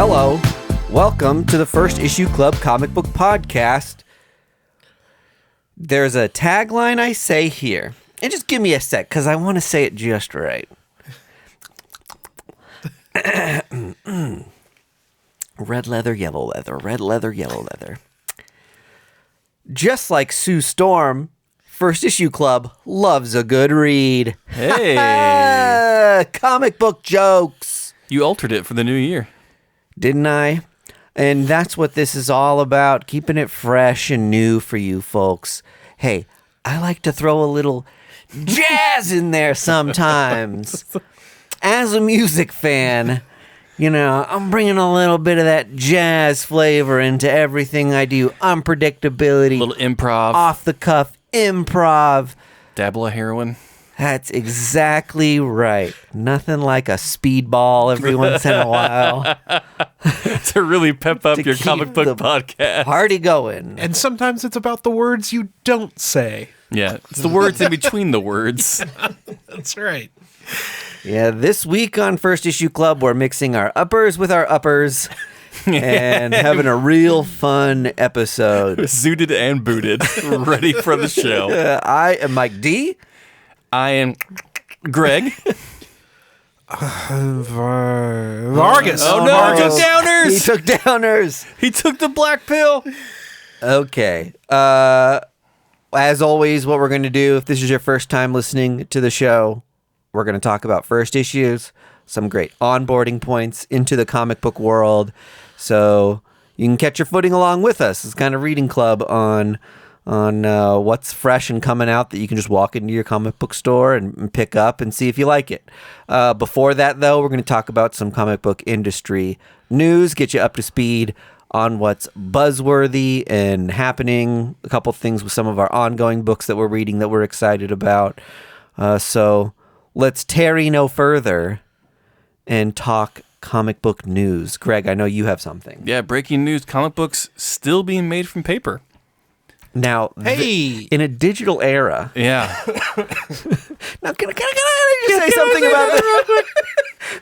Hello, welcome to the First Issue Club comic book podcast. There's a tagline I say here, and just give me a sec, because I want to say it just right. Red leather, yellow leather, red leather, yellow leather. Just like Sue Storm, First Issue Club loves a good read. Hey! Comic book jokes. You altered it for the new year. Didn't I? And that's what this is all about, keeping it fresh and new for you folks. Hey, I like to throw a little jazz in there sometimes. As a music fan, you know, I'm bringing a little bit of that jazz flavor into everything I do. Unpredictability. A little improv. Off the cuff improv. Dabble of heroin. That's exactly right. Nothing like a speedball every once in a while. To really pep up your keep comic book the podcast. Party going. And sometimes it's about the words you don't say. Yeah, it's the words in between the words. That's right. Yeah, this week on First Issue Club, we're mixing our uppers with our uppers and having a real fun episode. Zooted and booted, ready for the show. I am Mike D. I am Greg. Vargas. Oh no, Vargas. he took downers. He took downers. He took the black pill. Okay. As always, what we're going to do, if this is your first time listening to the show, we're going to talk about first issues, some great onboarding points into the comic book world, so you can catch your footing along with us. It's kind of reading club on what's fresh and coming out that you can just walk into your comic book store and pick up and see if you like it. Before that, though, we're going to talk about some comic book industry news, get you up to speed on what's buzzworthy and happening, a couple things with some of our ongoing books that we're reading that we're excited about. So let's tarry no further and talk comic book news. Greg, I know you have something. Yeah, breaking news. Comic books still being made from paper. Now, Hey! in a digital era... Yeah. Now, can I just say something about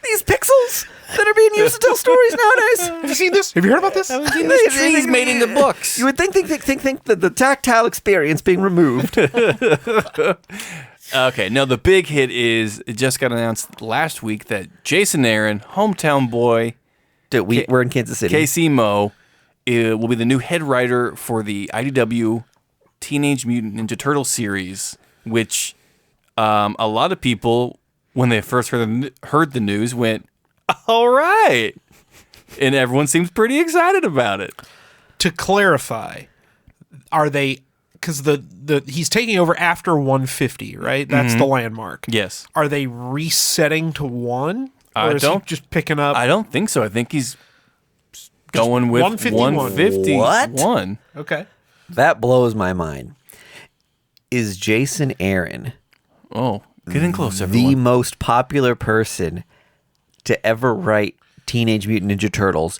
these pixels that are being used to tell stories nowadays? Have you seen this? Have you heard about this? These trees made into books. You would think that the tactile experience being removed. Okay, now the big hit is, it just got announced last week that Jason Aaron, hometown boy, Dude, we're in Kansas City. KC Mo, will be the new head writer for the IDW Teenage Mutant Ninja Turtle series, which a lot of people, when they first heard the news, went, all right. And everyone seems pretty excited about it. To clarify, are they... Because he's taking over after 150, right? That's the landmark. Yes. Are they resetting to 1? I Or is he just picking up... I don't think so. I think he's going with 151. 151. Okay. That blows my mind. Is Jason Aaron Oh, getting close, the everyone. most popular person to ever write Teenage Mutant Ninja Turtles,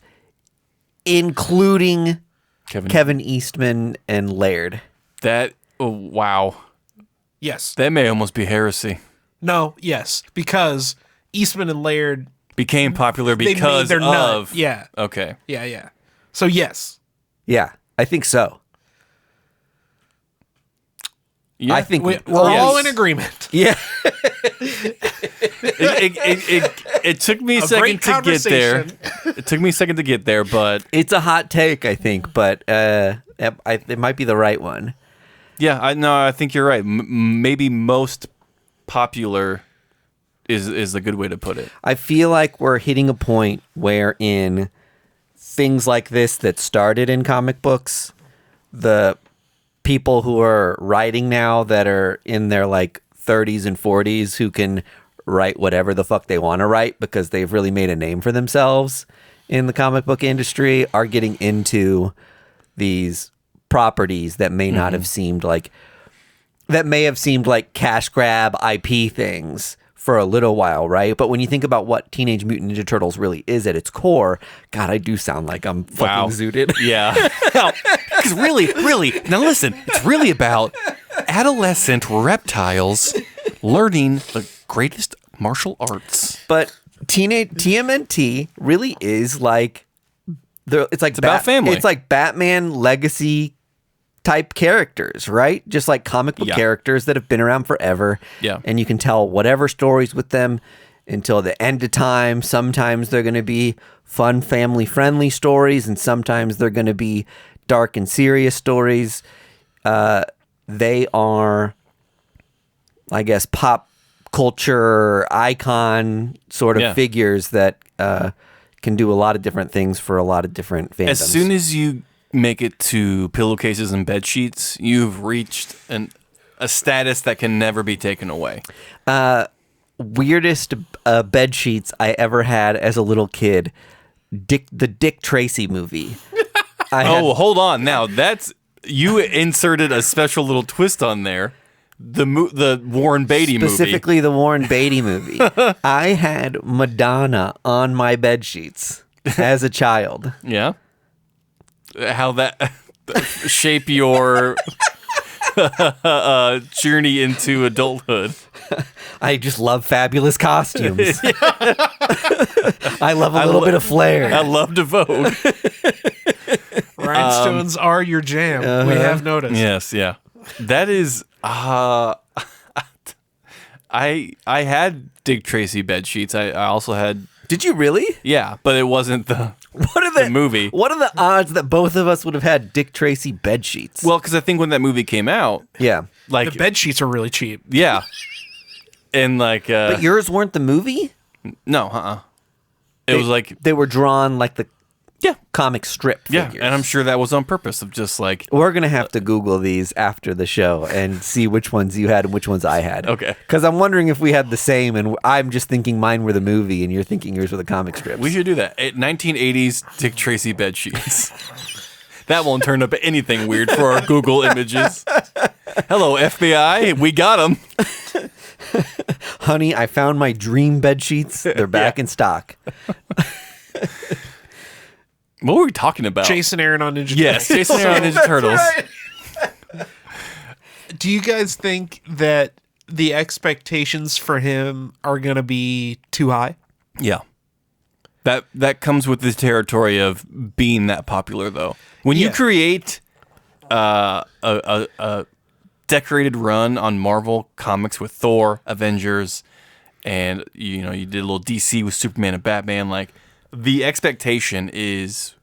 including Kevin Eastman and Laird? Wow. Yes. That may almost be heresy. No, yes. Because Eastman and Laird... Became popular they made because their nut. of... Yeah. Okay. Yeah. So, yes. Yeah, I think so. Yeah. I think We're yes. all in agreement. Yeah. It took me a second great to get there. conversation. It took me a second to get there, but It's a hot take, I think, but it might be the right one. yeah, I think you're right. Maybe most popular is a good way to put it. I feel like we're hitting a point wherein things like this that started in comic books, the people who are writing now that are in their like 30s and 40s who can write whatever the fuck they want to write because they've really made a name for themselves in the comic book industry are getting into these properties that may not have seemed like cash grab IP things for a little while, right? But when you think about what Teenage Mutant Ninja Turtles really is at its core, God, I do sound like I'm fucking zooted. Yeah. Because really, now listen, it's really about adolescent reptiles learning the greatest martial arts. But TMNT really is like it's about family. It's like Batman legacy type characters, right? Just like comic book characters that have been around forever. Yeah. And you can tell whatever stories with them until the end of time. Sometimes they're going to be fun, family-friendly stories, and sometimes they're going to be dark and serious stories. They are, I guess, pop culture icon sort of figures that can do a lot of different things for a lot of different fandoms. As soon as you make it to pillowcases and bed sheets, you've reached a status that can never be taken away. Weirdest bed sheets I ever had as a little kid, the Dick Tracy movie. Hold on. Now you inserted a special little twist on there. The Warren Beatty movie. Specifically the Warren Beatty movie. I had Madonna on my bed sheets as a child. Yeah. How that shape your journey into adulthood. I just love fabulous costumes. I love a little bit of flair. I love to vote. Rhinestones are your jam. We have noticed. Yes, yeah. That is I had Dick Tracy bed sheets. I also had. Did you really? Yeah, but it wasn't the movie. What are the odds that both of us would have had Dick Tracy bed sheets? Well, because I think when that movie came out, like The bed sheets are really cheap. yeah, and like, but yours weren't the movie? no, It was like they were drawn like the Yeah. comic strip Yeah, figures. and I'm sure that was on purpose of just like, We're going to have to Google these after the show and see which ones you had and which ones I had. Okay. Because I'm wondering if we had the same, and I'm just thinking mine were the movie, and you're thinking yours were the comic strips. we should do that. 1980s Dick Tracy bed sheets. That won't turn up anything weird for our Google images. Hello, FBI. We got them. Honey, I found my dream bed sheets. They're back in stock. What were we talking about? Jason Aaron on Ninja Yes, Turtles. Jason Aaron on Ninja Turtles. Do you guys think that the expectations for him are going to be too high? Yeah. That comes with the territory of being that popular, though. When you Yeah. create a decorated run on Marvel Comics with Thor, Avengers, and you did a little DC with Superman and Batman, like the expectation is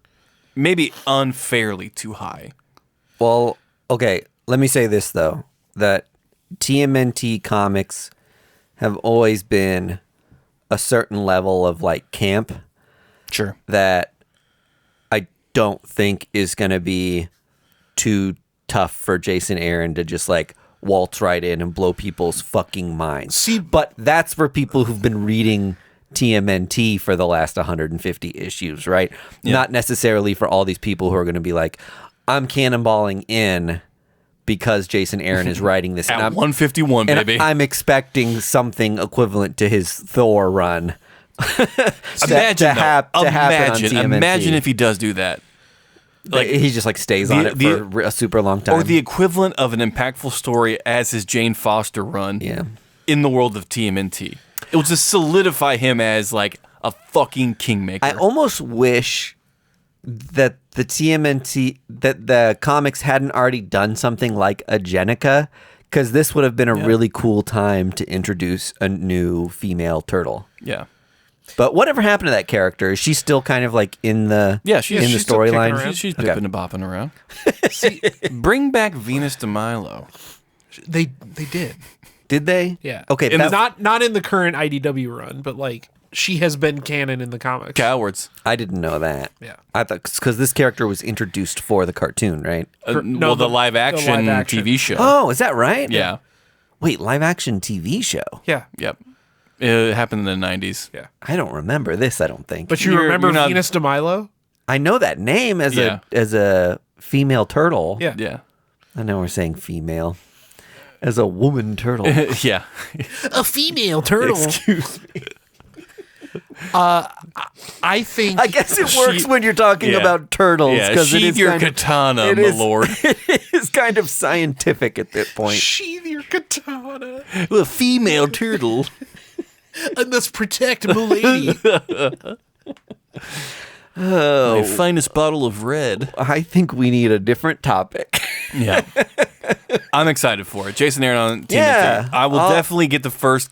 maybe unfairly too high. Well, okay, let me say this, though, that TMNT comics have always been a certain level of, like, camp Sure. that I don't think is going to be too tough for Jason Aaron to just, like, waltz right in and blow people's fucking minds. See, But that's for people who've been reading TMNT for the last 150 issues, right? Not necessarily for all these people who are going to be like, I'm cannonballing in because Jason Aaron is writing this. At and 151, and baby. I'm expecting something equivalent to his Thor run. Imagine happen on TMNT. Imagine if he does do that. Like he just like stays on it for a super long time. Or the equivalent of an impactful story as his Jane Foster run in the world of TMNT. It will just solidify him as like a fucking kingmaker. I almost wish that the TMNT, that the comics hadn't already done something like a Jenica, because this would have been a really cool time to introduce a new female turtle. Yeah. But whatever happened to that character? Is she still kind of like in the she's in the still kicking storyline? around. She's bipping and bopping around. See, bring back Venus de Milo. They did. Did they? Yeah. Okay. And that- not in the current IDW run, but like she has been canon in the comics. Cowards. I didn't know that. Yeah. I thought because this character was introduced for the cartoon, right? The live action TV show. Oh, is that right? Yeah. Wait, live action TV show? Yeah. Yep. It happened in the 90s. Yeah. I don't remember this. I don't think. But you You're remember not- Venus de Milo? I know that name as Yeah. a female turtle. Yeah. Yeah. I know we're saying female. As a woman turtle. Yeah. A female turtle. Excuse me. I think I guess it works when you're talking yeah. about turtles. Yeah, 'cause it sheathe is your kind of- katana, it my is- lord. It is kind of scientific at this point. sheathe your katana A female turtle. and thus protect milady. Oh, My finest bottle of red. I think we need a different topic. Yeah. I'm excited for it. Jason Aaron on TMNT. Yeah. I will definitely get the first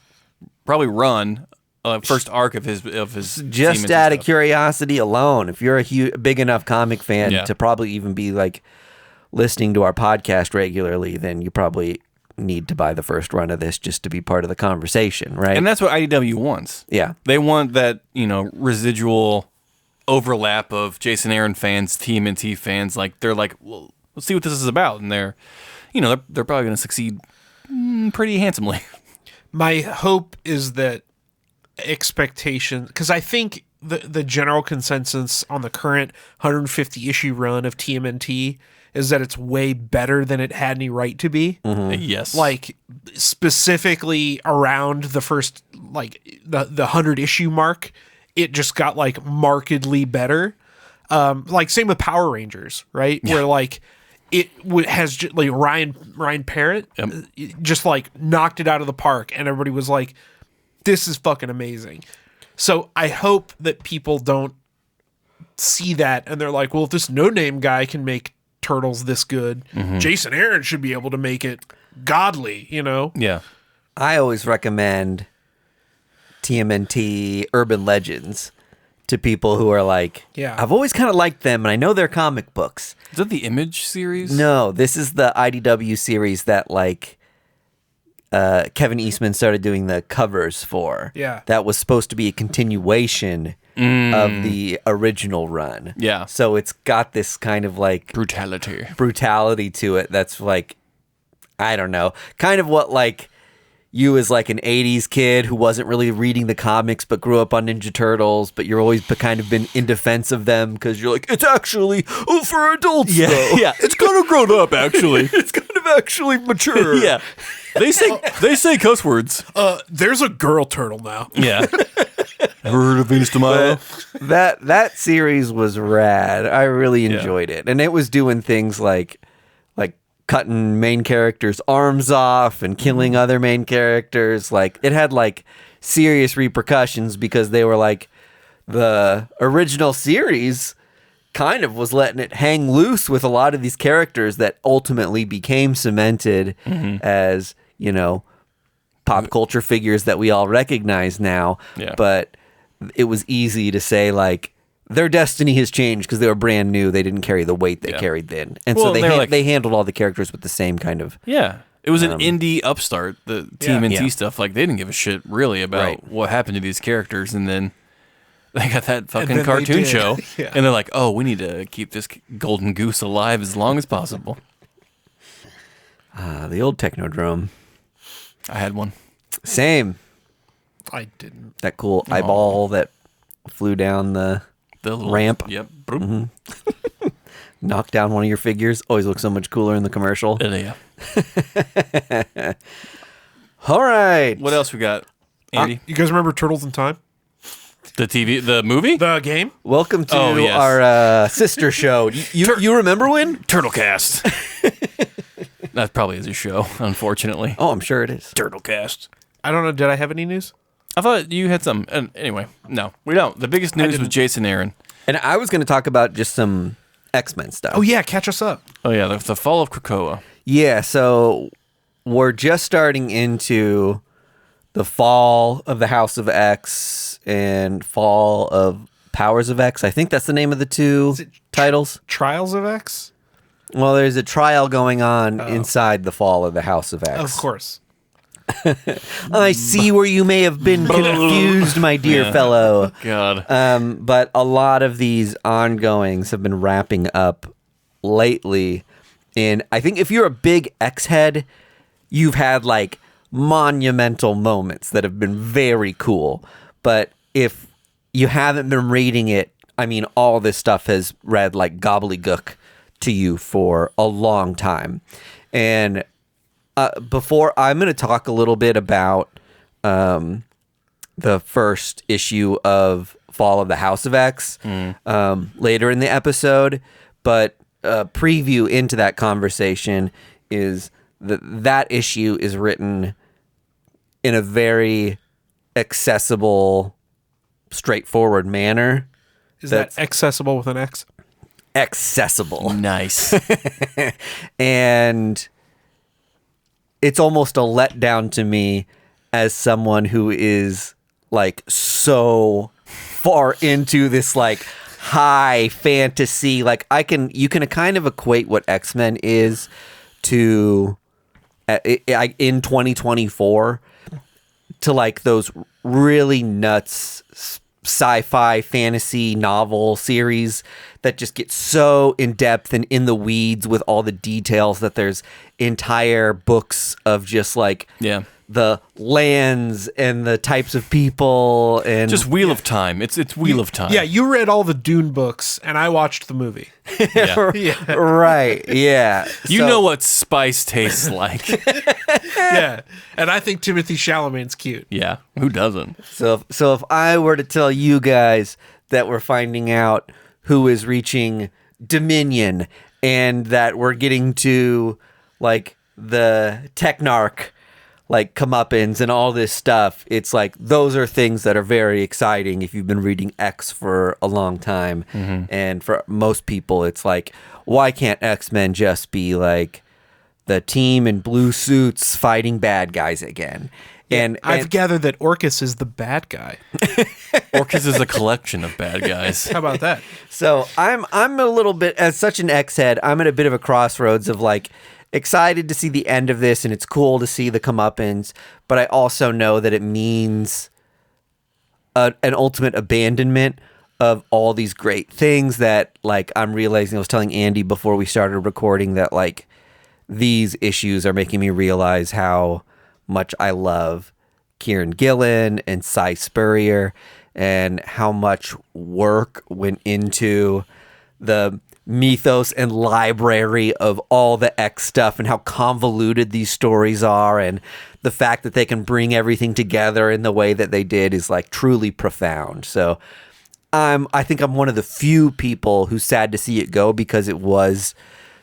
arc of his Just TMNT out of stuff. curiosity alone, if you're a big enough comic fan Yeah. to probably even be like listening to our podcast regularly, then you probably need to buy the first run of this just to be part of the conversation, right? And that's what IDW wants. Yeah. They want that, residual overlap of Jason Aaron fans, TMNT fans. Like, they're like, well, let's see what this is about. And they're probably going to succeed pretty handsomely. My hope is that expectation, because I think the general consensus on the current 150 issue run of TMNT is that it's way better than it had any right to be. Yes. Like, specifically around the first, like, the 100 issue mark, it just got, like, markedly better. Like, same with Power Rangers, right? Yeah. Where, like, it has, like, Ryan Parrott just, like, knocked it out of the park, and everybody was like, this is fucking amazing. So I hope that people don't see that, and they're like, well, if this no-name guy can make Turtles this good, Jason Aaron should be able to make it godly, Yeah. I always recommend TMNT Urban Legends to people who are like, Yeah. I've always kind of liked them, and I know they're comic books. Is that the Image series? No, this is the IDW series that, like, Kevin Eastman started doing the covers for. Yeah. That was supposed to be a continuation of the original run. Yeah. So it's got this kind of, like, brutality to it that's, like, I don't know, kind of what, like, you as, like, an 80s kid who wasn't really reading the comics but grew up on Ninja Turtles, but you're always kind of been in defense of them because you're like, it's actually for adults, though. Yeah. It's kind of grown up, actually. It's kind of actually mature. Yeah. They say cuss words. There's a girl turtle now. Yeah. Heard of Venus de Milo? That series was rad. I really enjoyed it. And it was doing things like cutting main characters' arms off and killing other main characters. Like, it had, like, serious repercussions because they were like, the original series kind of was letting it hang loose with a lot of these characters that ultimately became cemented as, pop culture figures that we all recognize now. Yeah. But it was easy to say, like, their destiny has changed because they were brand new. They didn't carry the weight they carried then. And Well, so they're they handled all the characters with the same kind of... Yeah. It was an indie upstart, the TMNT Yeah. stuff. Like, they didn't give a shit really about what happened to these characters. And then they got that fucking then cartoon they did. show. Yeah. And they're like, oh, we need to keep this golden goose alive as long as possible. The old Technodrome. I had one. Same. I didn't. That cool eyeball that flew down the little ramp. Yep. Boom. Knocked down one of your figures. Always looks so much cooler in the commercial. Yeah. All right. What else we got, Andy? You guys remember Turtles in Time? The movie? The game? Welcome to Oh, yes. our sister show. You remember when? Turtlecast. That probably is a show, unfortunately. Oh, I'm sure it is. Turtlecast. I don't know. Did I have any news? I thought you had some. Anyway, no, we don't. The biggest news was Jason Aaron. And I was going to talk about just some X-Men stuff. Oh, yeah. Catch us up. Oh, yeah, the fall of Krakoa. Yeah, so we're just starting into the fall of the House of X and fall of Powers of X. I think that's the name of the two titles. Trials of X? Well, there's a trial going on inside the fall of the House of X. Of course. I see where you may have been confused, my dear fellow. God. But a lot of these ongoings have been wrapping up lately. And I think if you're a big X head, you've had like monumental moments that have been very cool. But if you haven't been reading it, I mean, all this stuff has read like gobbledygook to you for a long time. And before, I'm going to talk a little bit about the first issue of Fall of the House of X later in the episode. But a preview into that conversation is that issue is written in a very accessible, straightforward manner. Is that accessible with an X? Accessible. Nice. And it's almost a letdown to me as someone who is like so far into this like high fantasy. Like you can kind of equate what X-Men is to in 2024 to like those really nuts sci-fi fantasy novel series that just get so in depth and in the weeds with all the details that there's entire books of just like the lands and the types of people and just Wheel of Time. It's Wheel of Time. Yeah, you read all the Dune books and I watched the movie. Right. Yeah. You know what spice tastes like. Yeah. And I think Timothée Chalamet's cute. Yeah. Who doesn't? So if I were to tell you guys that we're finding out who is reaching Dominion and that we're getting to like the Technarch like comeuppance and all this stuff, it's like those are things that are very exciting if you've been reading X for a long time. And for most people it's like, why can't X-Men just be like the team in blue suits fighting bad guys again? And I've gathered that Orcus is the bad guy. Orcus is a collection of bad guys. How about that? So I'm a little bit, as such an X-head, I'm at a bit of a crossroads of like excited to see the end of this, and it's cool to see the comeuppance, but I also know that it means an ultimate abandonment of all these great things that like I'm realizing. I was telling Andy before we started recording that like these issues are making me realize how much I love Kieran Gillen and Cy Spurrier and how much work went into the mythos and library of all the X stuff and how convoluted these stories are, and the fact that they can bring everything together in the way that they did is like truly profound. So I think I'm one of the few people who's sad to see it go because it was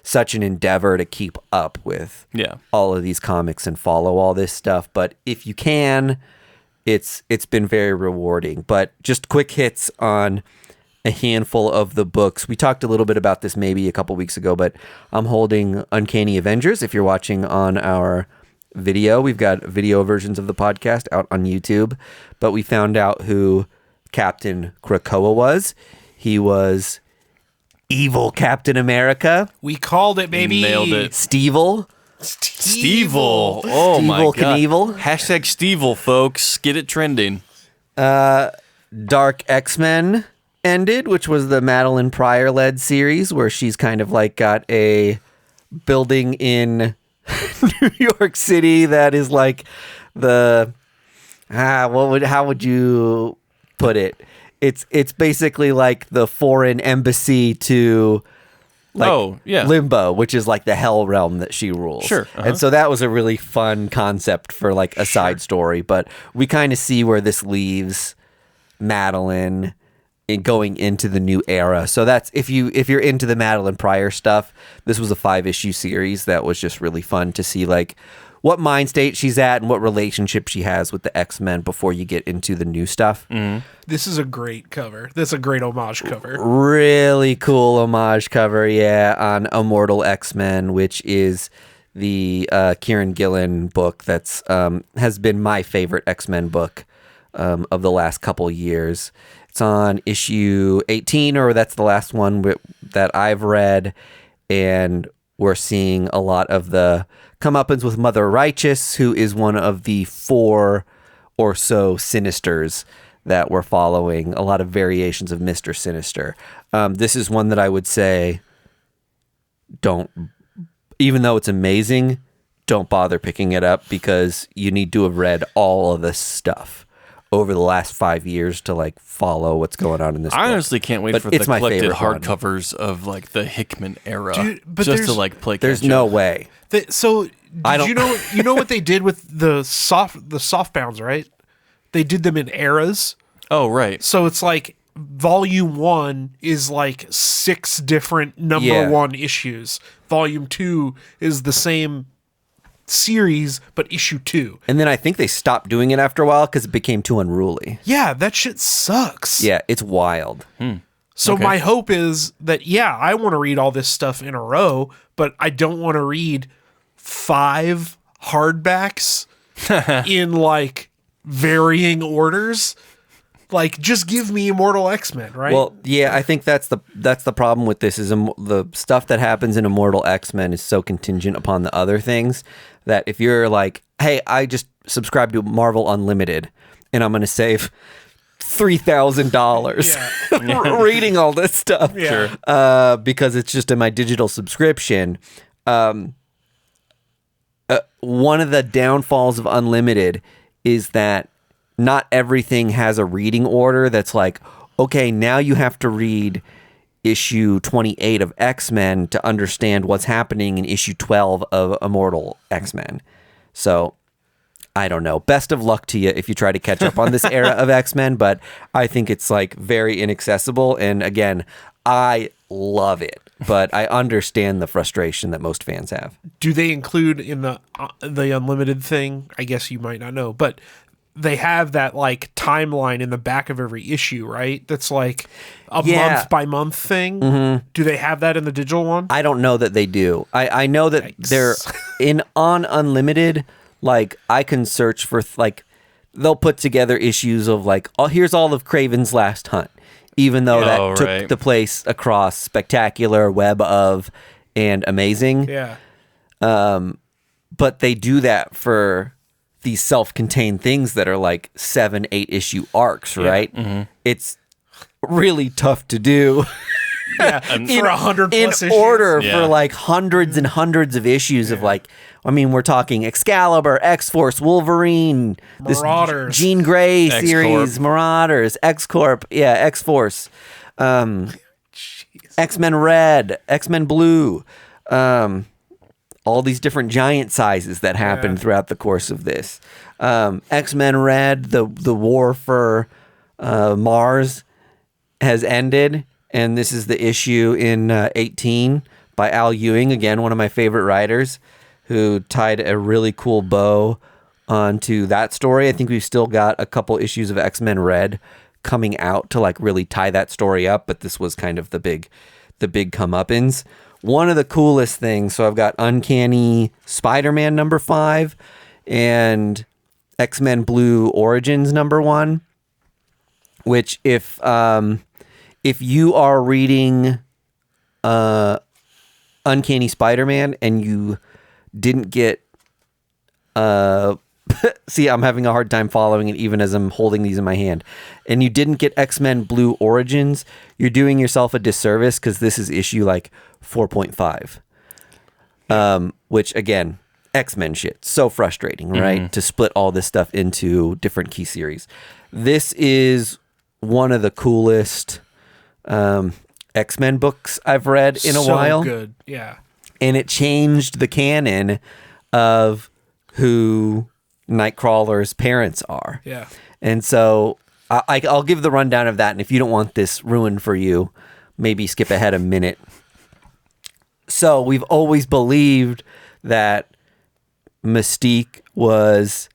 such an endeavor to keep up with all of these comics and follow all this stuff. But if you can, it's been very rewarding. But just quick hits on a handful of the books. We talked a little bit about this maybe a couple weeks ago, but I'm holding Uncanny Avengers. If you're watching on our video, we've got video versions of the podcast out on YouTube, but we found out who Captain Krakoa was. He was evil Captain America. We called it, baby. Nailed it. Stevel. Stevel. Oh my God. Knievel. Hashtag Stevel, folks. Get it trending. Dark X-Men ended, which was the Madeline Pryor led series where she's kind of like got a building in New York City that is like the how would you put it? It's basically like the foreign embassy to like Limbo, which is like the hell realm that she rules. Sure. And so that was a really fun concept for like a side story, but we kind of see where this leaves Madeline in going into the new era. So that's if you're into the Madeline Pryor stuff, this was a 5-issue series that was just really fun to see like what mind state she's at and what relationship she has with the X-Men before you get into the new stuff. This is a great cover. This is a great homage cover. Really cool homage cover, on Immortal X-Men, which is the Kieran Gillen book that's has been my favorite X-Men book of the last couple years. It's on issue 18, or that's the last one that I've read, and we're seeing a lot of the comeuppance with Mother Righteous, who is one of the 4 or so Sinisters that we're following, a lot of variations of Mr. Sinister. This is one that I would say even though it's amazing, don't bother picking it up because you need to have read all of this stuff over the last 5 years to like follow what's going on in this book. I honestly can't wait for the my collected favorite one. hardcovers of like the Hickman era, Dude, but just to like play. There's catch no up. way. You know what they did with the softbounds, right? They did them in eras. Oh right. So it's like volume 1 is like 6 different number 1 issues. Volume 2 is the same series but issue 2. And then I think they stopped doing it after a while because it became too unruly. Yeah, that shit sucks. Yeah, it's wild. So Okay. my hope is that, yeah, I want to read all this stuff in a row, but I don't want to read 5 hardbacks in like varying orders. Like, just give me Immortal X-Men, right? Well, yeah, I think that's the problem with this is the stuff that happens in Immortal X-Men is so contingent upon the other things that if you're like, hey, I just subscribe to Marvel Unlimited and I'm going to save $3,000 reading all this stuff, Yeah. because it's just in my digital subscription. One of the downfalls of Unlimited is that not everything has a reading order that's like, okay, now you have to read issue 28 of X-Men to understand what's happening in issue 12 of Immortal X-Men. So, I don't know. Best of luck to you if you try to catch up on this era of X-Men, but I think it's like very inaccessible. And again, I love it, but I understand the frustration that most fans have. Do they include in the Unlimited thing? I guess you might not know, but they have that like timeline in the back of every issue, right? That's like a month by month thing. Mm-hmm. Do they have that in the digital one? I don't know that they do. I know that Yikes. they're on Unlimited. Like I can search for like they'll put together issues of like, oh, here's all of Kraven's Last Hunt, even though that took the place across Spectacular, Web of, and Amazing. Yeah. But they do that for these self-contained things that are like 7-8 issue arcs, right? Mm-hmm. It's really tough to do. Yeah, for 100 in plus issues. order Yeah. for like hundreds and hundreds of issues of like, I mean, we're talking Excalibur, X-Force, Wolverine, Marauders. this Jean Grey X-Corp. series, Marauders, X-Corp, yeah, X-Force, X-Men Red, X-Men Blue, all these different giant sizes that happened throughout the course of this. X-Men Red, the war for Mars has ended, and this is the issue in 18 by Al Ewing, again, one of my favorite writers, who tied a really cool bow onto that story. I think we've still got a couple issues of X-Men Red coming out to like really tie that story up, but this was kind of the big comeuppance. One of the coolest things, so I've got Uncanny Spider-Man number 5 and X-Men Blue Origins number 1, which if you are reading Uncanny Spider-Man and you didn't get see, I'm having a hard time following it even as I'm holding these in my hand, and you didn't get X-Men Blue Origins, you're doing yourself a disservice because this is issue like 4.5, which again, X-Men shit, so frustrating, right? To split all this stuff into different key series. This is one of the coolest X-Men books I've read in a while. Good, yeah. And it changed the canon of who Nightcrawler's parents are. Yeah. And so I'll give the rundown of that. And if you don't want this ruined for you, maybe skip ahead a minute. So we've always believed that Mystique was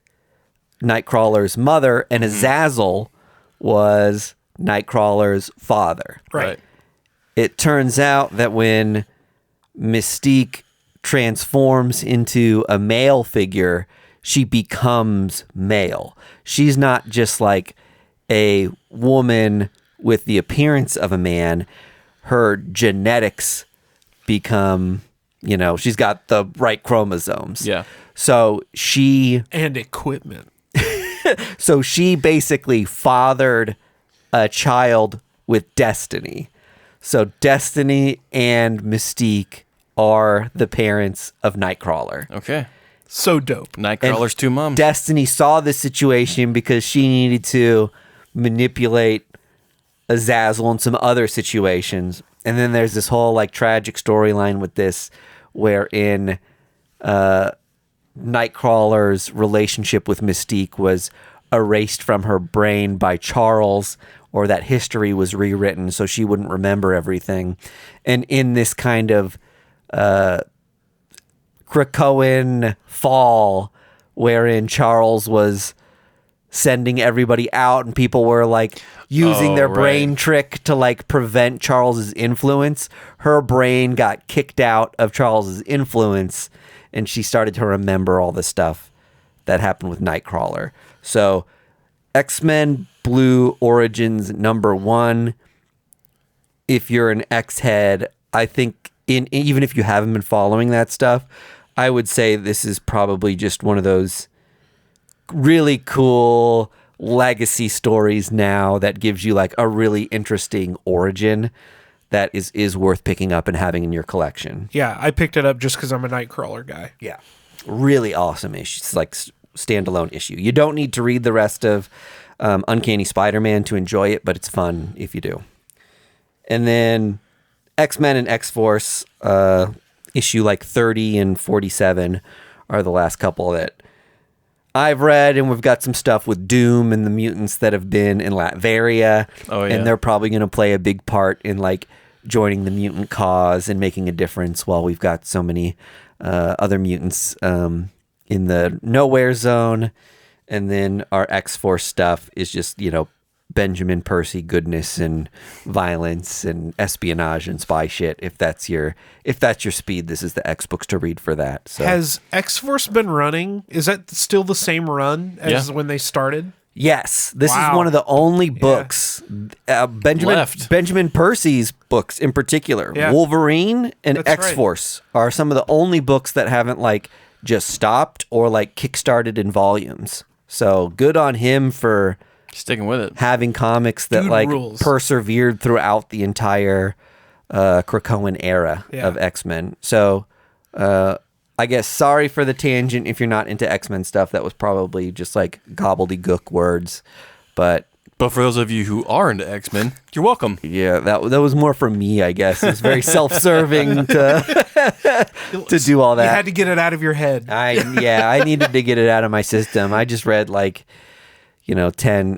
Nightcrawler's mother and Azazel was Nightcrawler's father. Right. It turns out that when Mystique transforms into a male figure, she becomes male. She's not just like a woman with the appearance of a man. Her genetics become, she's got the right chromosomes. Yeah. So she equipment. So she basically fathered a child with Destiny. So Destiny and Mystique are the parents of Nightcrawler. Okay. So dope. Nightcrawler's two moms. Destiny saw this situation because she needed to manipulate Azazel in some other situations. And then there's this whole like tragic storyline with this wherein Nightcrawler's relationship with Mystique was erased from her brain by Charles, or that history was rewritten so she wouldn't remember everything. And in this kind of Krakoan fall wherein Charles was sending everybody out, and people were like using their brain trick to like prevent Charles's influence. Her brain got kicked out of Charles's influence, and she started to remember all the stuff that happened with Nightcrawler. So X-Men Blue Origins #1. If you're an X-head, I think even if you haven't been following that stuff, I would say this is probably just one of those really cool legacy stories now that gives you like a really interesting origin that is worth picking up and having in your collection. Yeah, I picked it up just because I'm a Nightcrawler guy. Yeah. Really awesome issue. It's like standalone issue. You don't need to read the rest of Uncanny Spider-Man to enjoy it, but it's fun if you do. And then X-Men and X-Force issue like 30 and 47 are the last couple that I've read, and we've got some stuff with Doom and the mutants that have been in Latveria. Oh, yeah. And they're probably going to play a big part in like joining the mutant cause and making a difference while we've got so many other mutants in the nowhere zone. And then our X-Force stuff is just, Benjamin Percy goodness and violence and espionage and spy shit. If that's your speed, this is the X books to read for that. So. Has X-Force been running? Is that still the same run as when they started? Yes, this is one of the only books. Benjamin Percy's books in particular, Wolverine and X-Force are some of the only books that haven't like just stopped or like kickstarted in volumes. So good on him for sticking with it, having comics that rules. Persevered throughout the entire Krakoan era of X-Men. So I guess sorry for the tangent if you're not into X-Men stuff. That was probably just like gobbledygook words, but for those of you who are into X-Men, you're welcome. Yeah, that was more for me, I guess. It was very self-serving to do all that. You had to get it out of your head. I needed to get it out of my system. I just read 10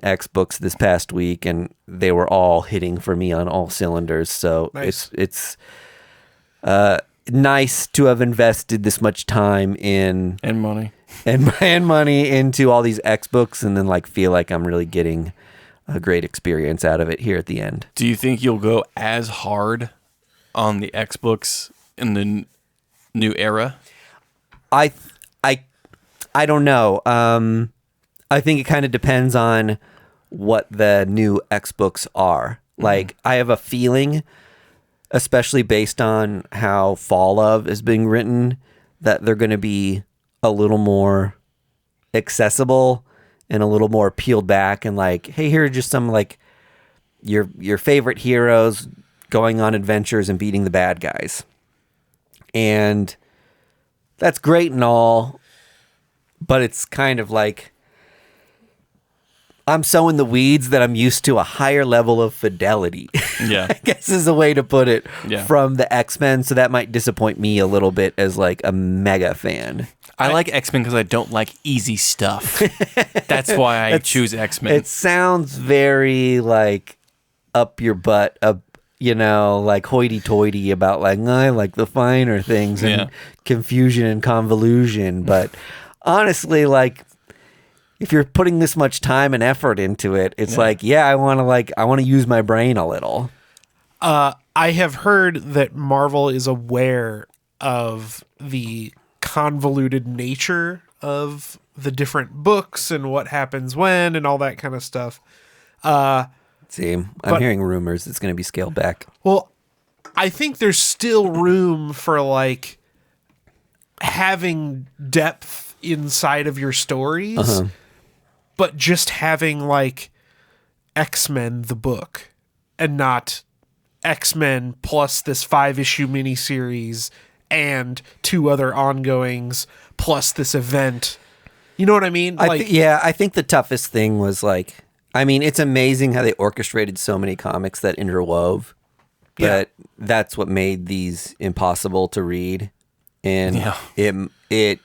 X books this past week, and they were all hitting for me on all cylinders. So nice. It's nice to have invested this much time in and money into all these X books, and then feel like I'm really getting a great experience out of it here at the end. Do you think you'll go as hard on the X books in the new era? I don't know. I think it kind of depends on what the new X books are. I have a feeling, especially based on how Fall Of is being written, that they're going to be a little more accessible and a little more peeled back and hey, here are just some your favorite heroes going on adventures and beating the bad guys. And that's great and all, but it's kind of I'm so in the weeds that I'm used to a higher level of fidelity. Yeah. I guess is a way to put it from the X-Men. So that might disappoint me a little bit as a mega fan. I like X-Men because I don't like easy stuff. That's why I choose X-Men. It sounds very up your butt, hoity-toity about I like the finer things and confusion and convolution. But honestly, if you're putting this much time and effort into it, it's I want to use my brain a little. I have heard that Marvel is aware of the convoluted nature of the different books and what happens when and all that kind of stuff. I'm hearing rumors it's going to be scaled back. Well, I think there's still room for having depth inside of your stories, but just having X-Men the book and not X-Men plus this 5-issue miniseries and 2 other ongoings plus this event. You know what I mean? I think the toughest thing was it's amazing how they orchestrated so many comics that interwove, but that's what made these impossible to read. And it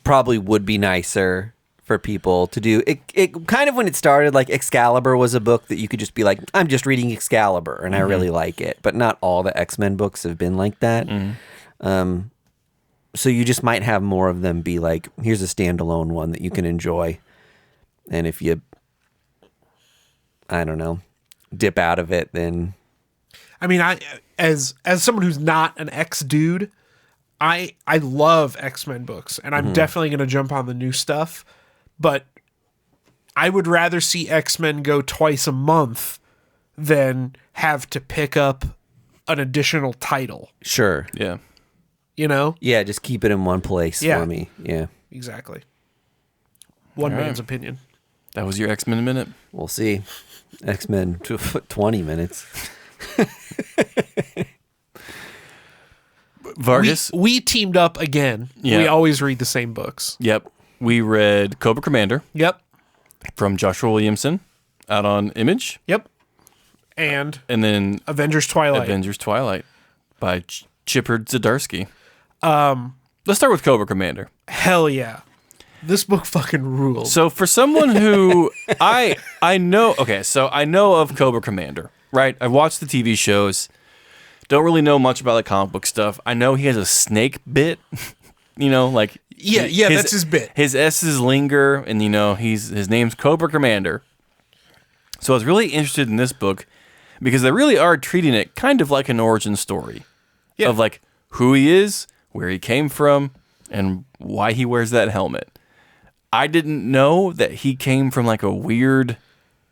probably would be nicer for people to do it kind of when it started. Excalibur was a book that you could just be I'm just reading Excalibur and I really like it, but not all the X-Men books have been like that. So you just might have more of them be here's a standalone one that you can enjoy And if you, I don't know, dip out of it, then I mean, as someone who's not an X dude, I love X-Men books, and I'm definitely going to jump on the new stuff. But I would rather see X-Men go twice a month than have to pick up an additional title. sure. Yeah. You know? Yeah, just keep it in one place for me. Yeah. Exactly. One man's opinion. That was your X-Men Minute. We'll see. X-Men 20 minutes. Vargas. We teamed up again. Yeah. We always read the same books. Yep. We read Cobra Commander Yep. from Joshua Williamson out on Image. Yep. And And then Avengers Twilight. Avengers Twilight by Chipper Zdarsky. Let's start with Cobra Commander. Hell yeah. This book fucking rules. So for someone who I know, okay, so I know of Cobra Commander, right? I've watched the TV shows. Don't really know much about the comic book stuff. I know he has a snake bit, like Yeah, that's his bit. His S's linger, and his name's Cobra Commander. So I was really interested in this book because they really are treating it kind of like an origin story of like who he is, where he came from, and why he wears that helmet. I didn't know that he came from like a weird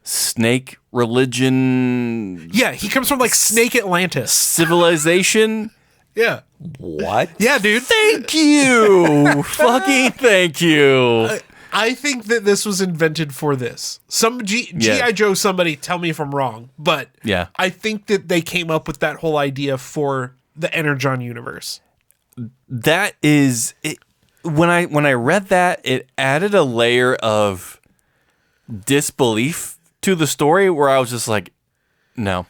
snake religion. Yeah, he comes from like Snake Atlantis. Civilization. Yeah. What? Yeah, dude. Thank you. Fucking thank you. I think that this was invented for this. Some G.I. Joe, somebody tell me if I'm wrong, but Yeah. I think that they came up with that whole idea for the Energon universe. That is it. When I read that, it added a layer of disbelief to the story where I was just like, no,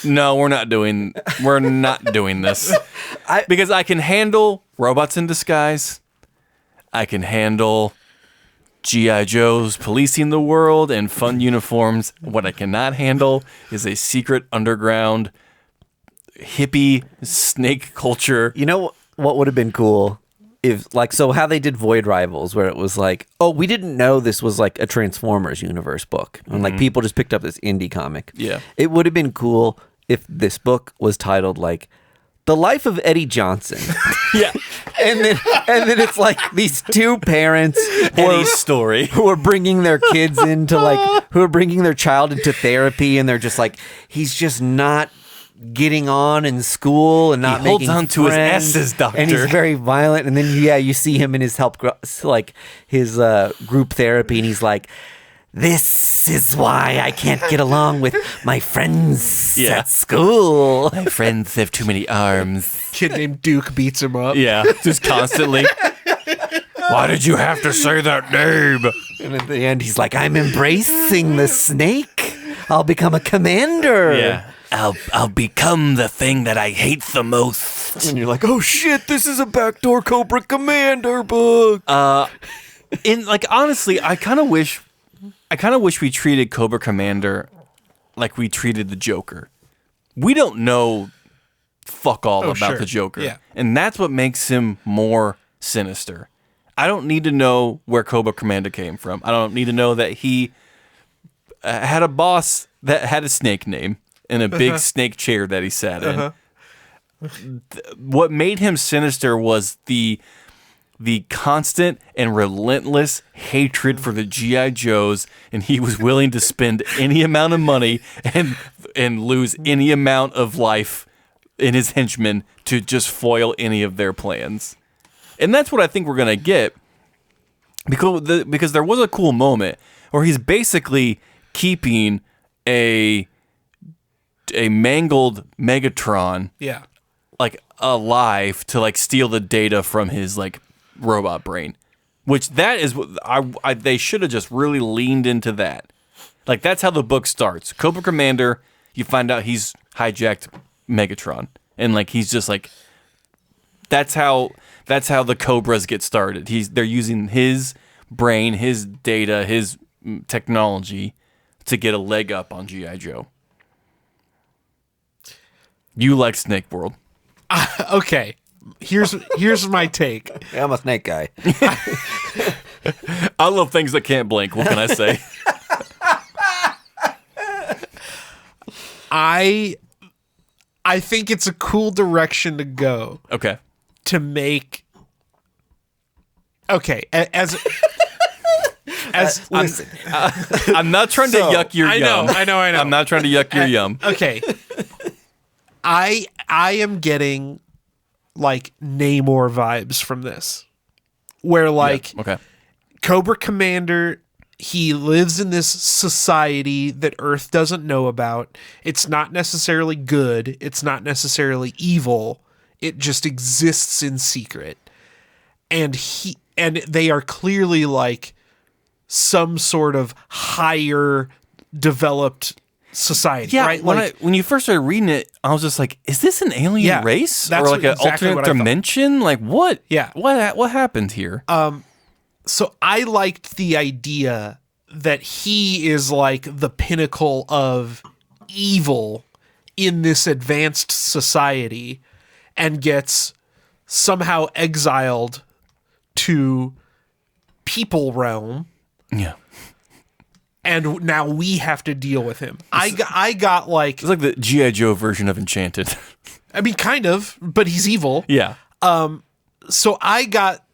we're not doing this. Because I can handle robots in disguise. I can handle G.I. Joes policing the world and fun uniforms. What I cannot handle is a secret underground hippie snake culture. You know what would have been cool? If how they did Void Rivals, where it was like, oh, we didn't know this was like a Transformers universe book, and like people just picked up this indie comic. Yeah. It would have been cool if this book was titled like The Life of Eddie Johnson. Yeah. and then it's like these two parents Eddie's story. who are bringing their kids into who are bringing their child into therapy, and they're just like, he's just not getting on in school and not He holds making on to his friends, S's, doctor. and he's very violent. And then you see him in his his group therapy, and he's like, this is why I can't get along with my friends at school. My friends have too many arms. Kid named Duke beats him up. Yeah, just constantly. Why did you have to say that name? And at the end, he's like, I'm embracing the snake. I'll become a commander. Yeah. I'll become the thing that I hate the most. And you're like, oh shit, this is a backdoor Cobra Commander book. Honestly, I kind of wish we treated Cobra Commander like we treated the Joker. We don't know fuck all about the Joker. Yeah. And that's what makes him more sinister. I don't need to know where Cobra Commander came from. I don't need to know that he had a boss that had a snake name and a big snake chair that he sat in. What made him sinister was the constant and relentless hatred for the G.I. Joes, and he was willing to spend any amount of money and lose any amount of life in his henchmen to just foil any of their plans. And that's what I think we're going to get, because there was a cool moment where he's basically keeping a mangled Megatron Yeah. alive to steal the data from his robot brain, which that is what they should have just really leaned into that. That's how the book starts. Cobra Commander, you find out he's hijacked Megatron, and he's just that's how the Cobras get started. They're using his brain, his data, his technology to get a leg up on G.I. Joe. You like Snake World. Okay. Here's my take. I'm a snake guy. I love things that can't blink. What can I say? I think it's a cool direction to go. Okay. To make as Listen, I'm not trying to yuck your yum. I know. I'm not trying to yuck your yum. Okay. I am getting like Namor vibes from this. Where like Okay. Cobra Commander, he lives in this society that Earth doesn't know about. It's not necessarily good. It's not necessarily evil. It just exists in secret. And they are clearly like some sort of higher developed society, Yeah, right? when you first started reading it, I was just like, "Is this an alien race that's or like an exactly alternate what I thought. dimension? Like what? Yeah. what happened here?" So I liked the idea that he is like the pinnacle of evil in this advanced society and gets somehow exiled to people realm. Yeah, And now we have to deal with him. I got like, it's like the G.I. Joe version of Enchanted. I mean, kind of, but he's evil. Yeah, So I got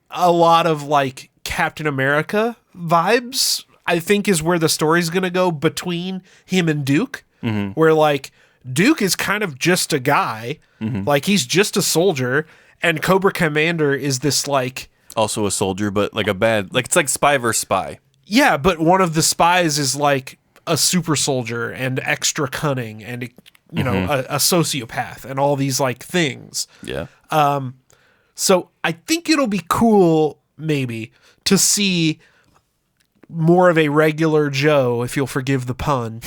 a lot of like Captain America vibes, I think is where the story's going to go between him and Duke, where like Duke is kind of just a guy, like he's just a soldier, and Cobra Commander is this like, also a soldier, but like a bad, like it's like spy versus spy. yeah, but one of the spies is like a super soldier and extra cunning and, you know, a sociopath and all these like things. Yeah, So I think it'll be cool, maybe, to see more of a regular Joe, if you'll forgive the pun,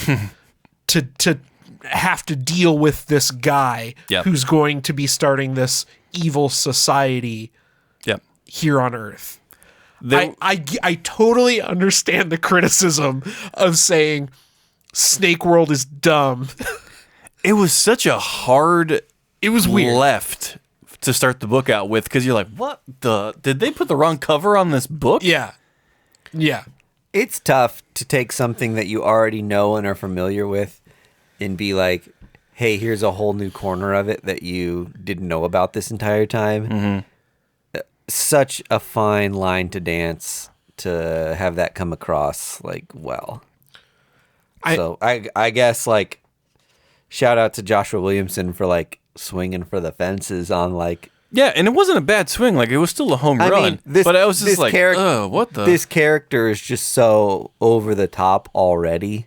to have to deal with this guy Yep. who's going to be starting this evil society yeah. here on Earth. There- I totally understand the criticism of saying Snake World is dumb. It was such a hard. It was weird. Left to start the book out with because you're like, what the? Did they put the wrong cover on this book? Yeah. it's tough to take something that you already know and are familiar with and be like, hey, here's a whole new corner of it that you didn't know about this entire time. Such a fine line to dance to have that come across like well. I guess like shout out to Joshua Williamson for like swinging for the fences on like. Yeah, and it wasn't a bad swing. Like it was still a home run. But I was just like, what the? This character is just so over the top already.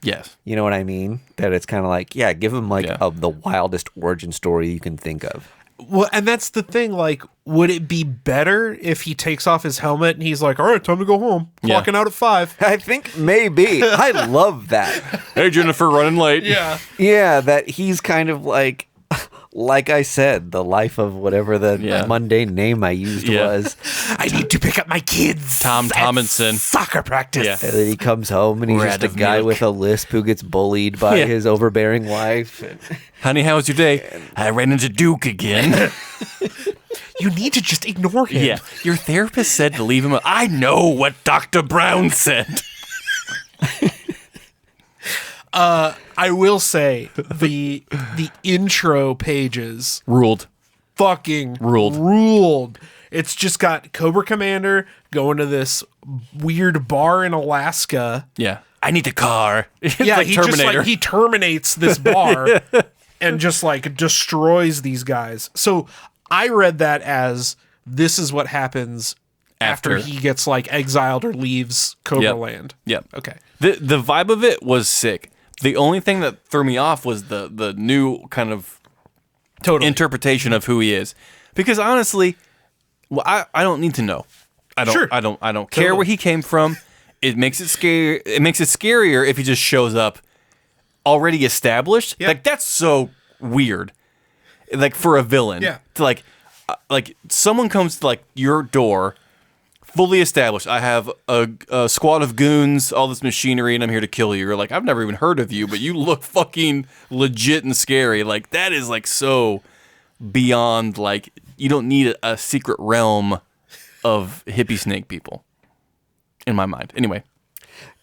Yes. You know what I mean? That it's kind of like, yeah, give him like the wildest origin story you can think of. Well, and that's the thing. Like, would it be better if he takes off his helmet and he's like, all right, time to go home. Clocking out at 5. I think maybe. I love that. Hey, Jennifer, running late. Yeah. Yeah, that he's kind of like I said, the life of whatever the mundane name I used was. I need to pick up my kids. Tom at Tomlinson. Soccer practice. Yeah. And then he comes home and he's We're just out a of guy milk. with a lisp who gets bullied by his overbearing wife. Honey, how was your day? I ran into Duke again. You need to just ignore him. Yeah. Your therapist said to leave him. I know what Dr. Brown said. I will say the intro pages Ruled. fucking ruled. It's just got Cobra Commander going to this weird bar in Alaska. Yeah. I need the car. It's Yeah, like he Terminator. just like he terminates this bar and just like destroys these guys. So I read that as this is what happens after he gets like exiled or leaves Cobra Yep. Land. Yep. Okay. The vibe of it was sick. The only thing that threw me off was the new kind of Totally. interpretation of who he is. Because honestly, well, I don't need to know. I don't care where he came from. It makes it scary. It makes it scarier if he just shows up already established. Yeah. Like that's so weird. Like for a villain. Yeah. To like someone comes to like your door fully established. I have a squad of goons, all this machinery, and I'm here to kill you. You're like, I've never even heard of you, but you look fucking legit and scary. Like, that is, like, so beyond, like, you don't need a secret realm of hippie snake people in my mind. Anyway,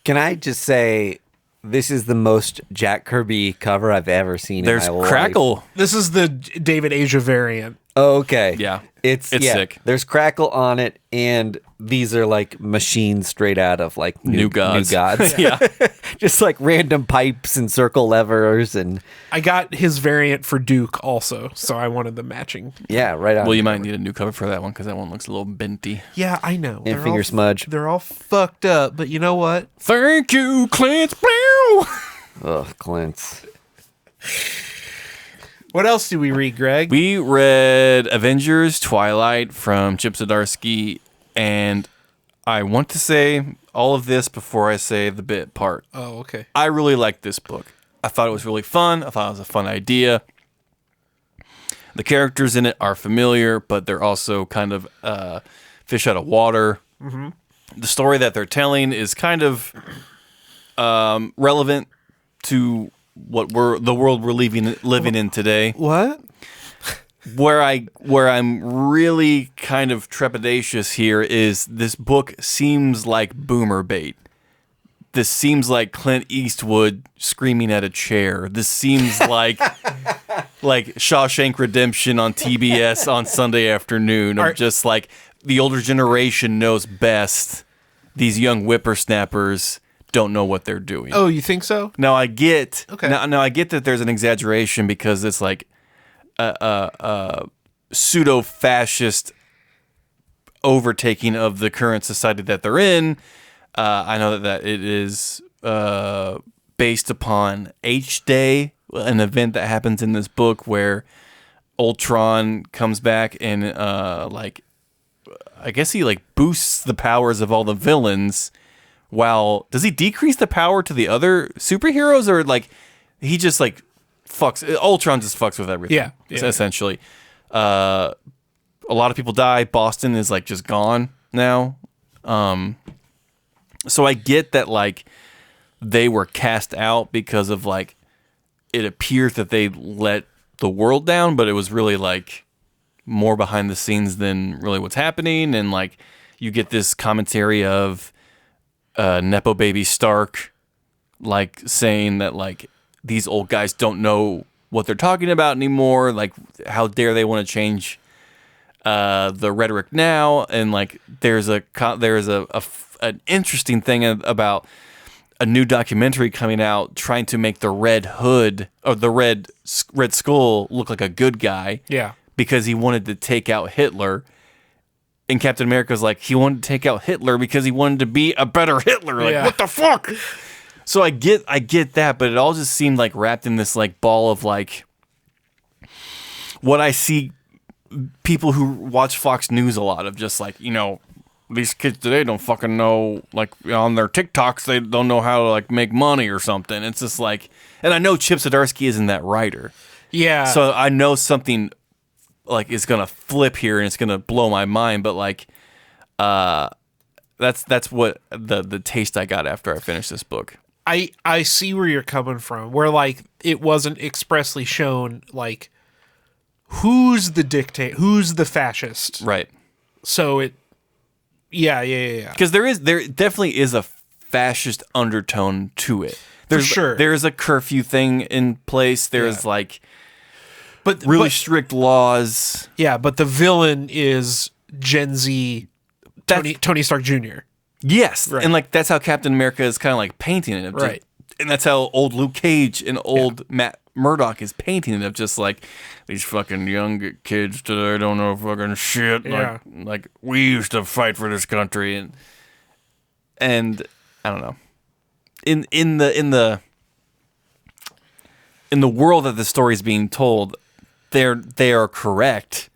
Can I just say, this is the most Jack Kirby cover I've ever seen there's in my life. Crackle. This is the David Asia variant. Oh, okay. Yeah. It's sick. There's Crackle on it, and these are like machines straight out of like New Gods. Yeah. Just like random pipes and circle levers and I got his variant for Duke also, so I wanted the matching. yeah, right on. Well, you might need a new cover for that one because that one looks a little benty. Yeah, I know. And finger smudge. They're all fucked up, but you know what? Thank you, Clint. Blow. Ugh, Clint. What else do we read, Greg? We read Avengers, Twilight from Chip Zdarsky, and I want to say all of this before I say the bit part. Oh, okay. I really liked this book. I thought it was really fun. I thought it was a fun idea. The characters in it are familiar, but they're also kind of fish out of water. Mm-hmm. The story that they're telling is kind of relevant to what the world we're living in today. What? Where I'm really kind of trepidatious here is this book seems like boomer bait. This seems like Clint Eastwood screaming at a chair. This seems like Shawshank Redemption on TBS on Sunday afternoon. Or just like the older generation knows best. These young whippersnappers don't know what they're doing. Oh, you think so? Now I get Okay. now I get that there's an exaggeration because it's like a pseudo-fascist overtaking of the current society that they're in. I know that it is based upon H-Day, an event that happens in this book where Ultron comes back and I guess he boosts the powers of all the villains. While does he decrease the power to the other superheroes, or he just fucks? Ultron just fucks with everything. Yeah. Essentially. A lot of people die. Boston is just gone now. So I get that they were cast out because of it appears that they let the world down, but it was really more behind the scenes than really what's happening, and you get this commentary of Nepo Baby Stark saying that these old guys don't know what they're talking about anymore, how dare they want to change the rhetoric now, and there's an interesting thing about a new documentary coming out trying to make the Red Hood or the Red Skull look like a good guy, Yeah. because he wanted to take out Hitler. And Captain America's he wanted to take out Hitler because he wanted to be a better Hitler. Yeah. What the fuck? So I get that, but it all just seemed wrapped in this ball of what I see people who watch Fox News a lot of, just these kids today don't fucking know, on their TikToks they don't know how to make money or something. It's just and I know Chip Zdarsky isn't that writer. Yeah. So I know something is gonna flip here and it's gonna blow my mind, but that's what the taste I got after I finished this book. I see where you're coming from, where it wasn't expressly shown who's the dictator, who's the fascist. Right. So yeah. Because there definitely is a fascist undertone to it. There's sure. There's a curfew thing in place. There's But really strict laws. Yeah, but the villain is Gen Z Tony Stark Jr. Yes. Right. And that's how Captain America is kind of painting it. Right. And that's how old Luke Cage and old Matt Murdock is painting it, of just these fucking young kids today don't know fucking shit. Yeah. We used to fight for this country, and I don't know. In the world that the story is being told, they are correct,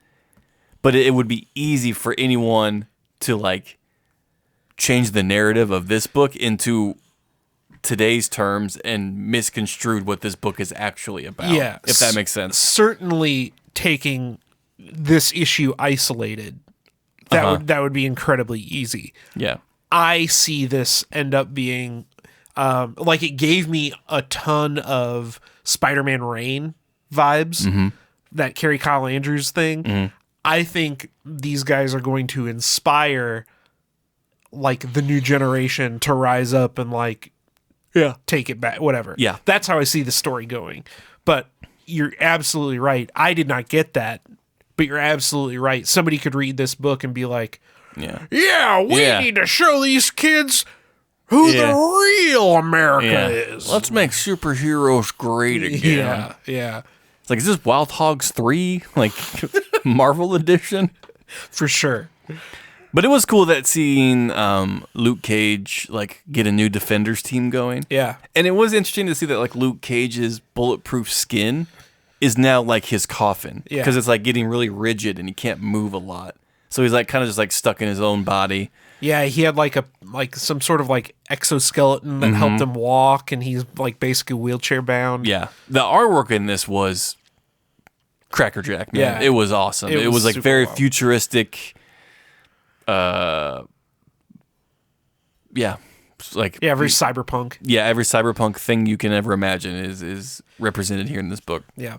but it would be easy for anyone to change the narrative of this book into today's terms and misconstrued what this book is actually about. Yeah, if that makes sense. Certainly, taking this issue isolated, that would be incredibly easy. Yeah. I see this end up being it gave me a ton of Spider-Man Reign vibes. Mm-hmm. That Carrie Kyle Andrews thing. Mm-hmm. I think these guys are going to inspire like the new generation to rise up and like take it back, whatever. Yeah. That's how I see the story going. But you're absolutely right. I did not get that, but you're absolutely right. Somebody could read this book and be like, yeah, we need to show these kids who the real America is. Let's make superheroes great again. Yeah. It's like, is this Wild Hogs 3? Like, Marvel edition? For sure. But it was cool that seeing Luke Cage, like, get a new Defenders team going. Yeah. And it was interesting to see that, like, Luke Cage's bulletproof skin is now, like, his coffin. Yeah. Because it's, like, getting really rigid and he can't move a lot. So he's, like, kind of just, like, stuck in his own body. Yeah, he had like some sort of like exoskeleton that helped him walk, and he's like basically wheelchair bound. Yeah. The artwork in this was crackerjack, man. Yeah. It was awesome. It was like super very wild. futuristic. Like Very cyberpunk. yeah, every cyberpunk thing you can ever imagine is represented here in this book. Yeah.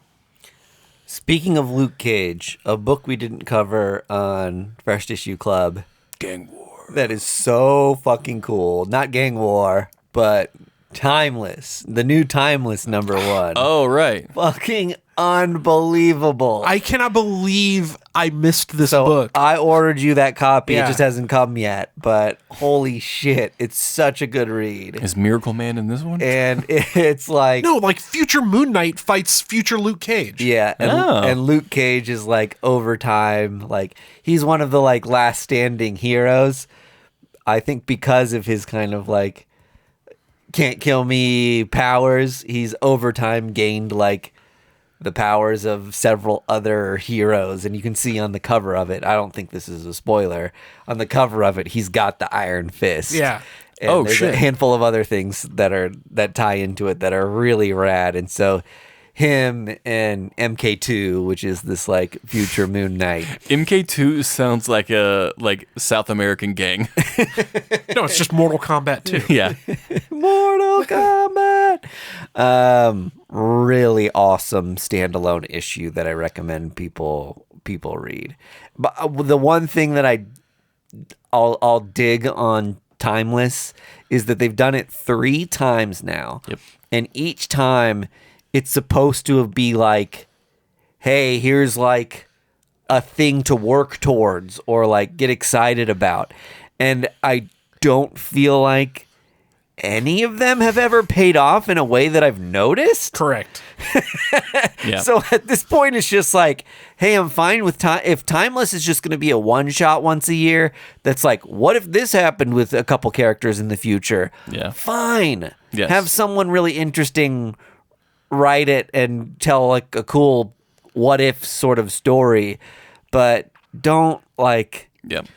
Speaking of Luke Cage, a book we didn't cover on First Issue Club. Gang War. That is so fucking cool. Not Gang War, but Timeless. The new Timeless #1. Oh, right. Fucking unbelievable. I cannot believe I missed this so book. I ordered you that copy. Yeah. It just hasn't come yet. But holy shit, it's such a good read. Is Miracle Man in this one? And it's like... No, like future Moon Knight fights future Luke Cage. Yeah, and Luke Cage is like overtime. Like he's one of the like last standing heroes. I think because of his kind of like can't kill me powers, he's overtime gained like the powers of several other heroes, and you can see on the cover of it. I don't think this is a spoiler. On the cover of it, he's got the Iron Fist. Yeah. And there's a handful of other things that tie into it that are really rad, and so him and MK2, which is this like future Moon Knight. MK2 sounds like a South American gang. No, it's just Mortal Kombat 2. Yeah. Mortal Kombat. Really awesome standalone issue that I recommend people read. But the one thing that I'll dig on Timeless is that they've done it 3 times now. Yep. And each time it's supposed to be like, hey, here's like a thing to work towards or like get excited about. And I don't feel like any of them have ever paid off in a way that I've noticed. Correct. Yeah. So at this point, it's just like, hey, I'm fine with time. If Timeless is just going to be a one shot once a year, that's like, what if this happened with a couple characters in the future? Yeah. Fine. Yes. Have someone really interesting write it and tell like a cool what if sort of story, but don't like Yep.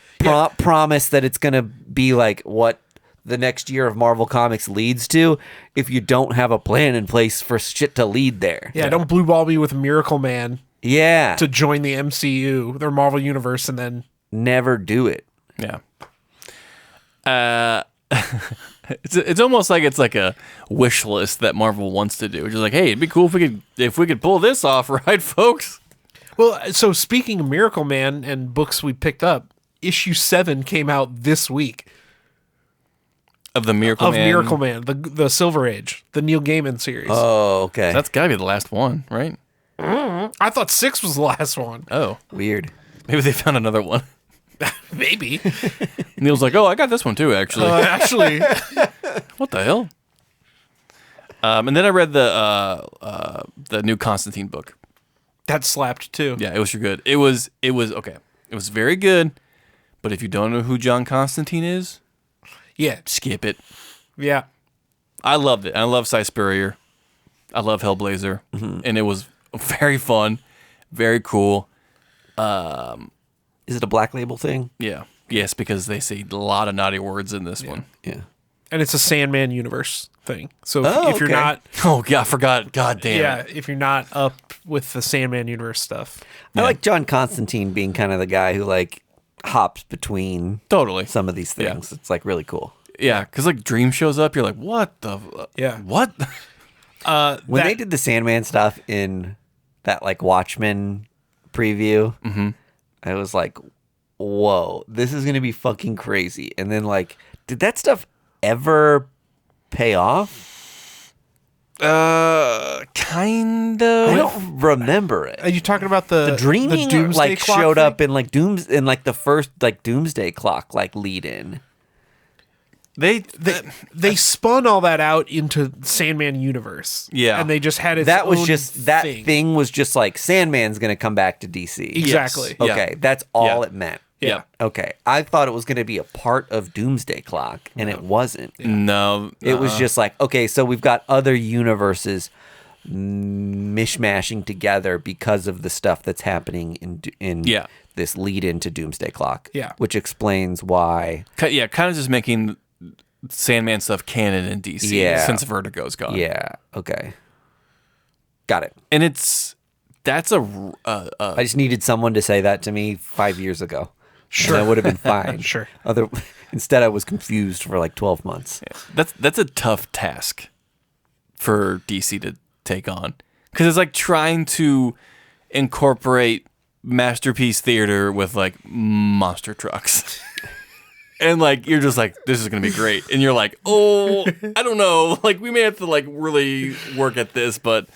promise that it's going to be like what the next year of Marvel Comics leads to if you don't have a plan in place for shit to lead there. Yeah, don't blue ball me with Miracle Man Yeah. to join the MCU, their Marvel Universe, and then... Never do it. Yeah. It's almost like it's like a wish list that Marvel wants to do. Which is like, hey, it'd be cool if we could pull this off, right, folks? Well, so speaking of Miracle Man and books we picked up, issue 7 came out this week. Of the Miracle Man. Miracle Man, the Silver Age, the Neil Gaiman series. Oh, okay. That's got to be the last one, right? I thought 6 was the last one. Oh. Weird. Maybe they found another one. Maybe. Neil's like, oh, I got this one too, actually. Actually, What the hell? And then I read the new Constantine book. that slapped too. Yeah, it was good. It was okay. It was very good, but if you don't know who John Constantine is, Yeah. skip it. Yeah. I loved it. I love Cy Spurrier. I love Hellblazer, and it was very fun, very cool. Is it a Black Label thing? Yeah, yes, because they say a lot of naughty words in this one. Yeah. And it's a Sandman universe thing. So Oh, if you're okay. not, Oh, yeah, I forgot. God damn it. if you're not up with the Sandman universe stuff, I like John Constantine being kind of the guy who like hops between Totally. some of these things. It's like really cool. Yeah, because like Dream shows up, you're like, what the? Yeah. What? When they did the Sandman stuff in that like Watchmen preview, I was like, whoa, this is gonna be fucking crazy. And then like, did that stuff ever pay off? Kind of. I don't remember it. Are you talking about the Dreaming Doomsday like Clock showed thing? up in like the first like Doomsday Clock like lead in. They spun all that out into Sandman universe. Yeah. And they just had its That was own just that thing. thing was just like Sandman's gonna come back to DC. Exactly. Yes. Okay, Yeah. that's all Yeah. it meant. Yeah. Okay, I thought it was gonna be a part of Doomsday Clock, and it wasn't. No. It was just like, okay, so we've got other universes mishmashing together because of the stuff that's happening in Yeah. this lead into Doomsday Clock. Yeah. Which explains why. Yeah, kind of just making Sandman stuff canon in DC Yeah. since Vertigo's gone. Yeah. Okay. Got it. And that's a I just needed someone to say that to me 5 years ago. Sure. And I would have been fine. Sure. Instead, I was confused for like 12 months. that's a tough task for DC to take on, because it's like trying to incorporate Masterpiece Theater with like monster trucks. And like you're just like, this is gonna be great, and you're like, oh, I don't know, like we may have to like really work at this, but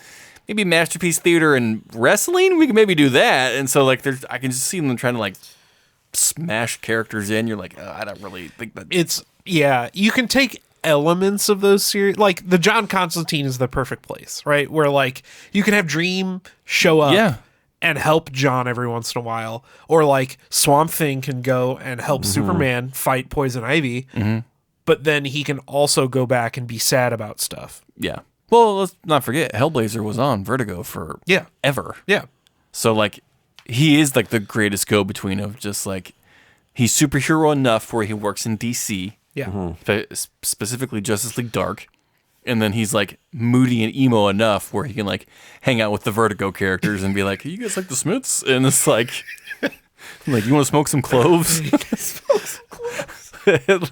maybe Masterpiece Theater and wrestling, we can maybe do that. And so like I can just see them trying to like smash characters in. You're like, I don't really think that You can take elements of those series, like the John Constantine is the perfect place, right? Where like you can have Dream show up Yeah. and help John every once in a while, or like Swamp Thing can go and help Superman fight Poison Ivy, but then he can also go back and be sad about stuff. Yeah. Well, let's not forget, Hellblazer was on Vertigo for ever. Yeah. So like he is like the greatest go-between of just like he's superhero enough where he works in DC. Yeah. Specifically Justice League Dark. And then he's like moody and emo enough where he can like hang out with the Vertigo characters and be like, you guys like the Smiths? And it's like, you want to smoke some cloves?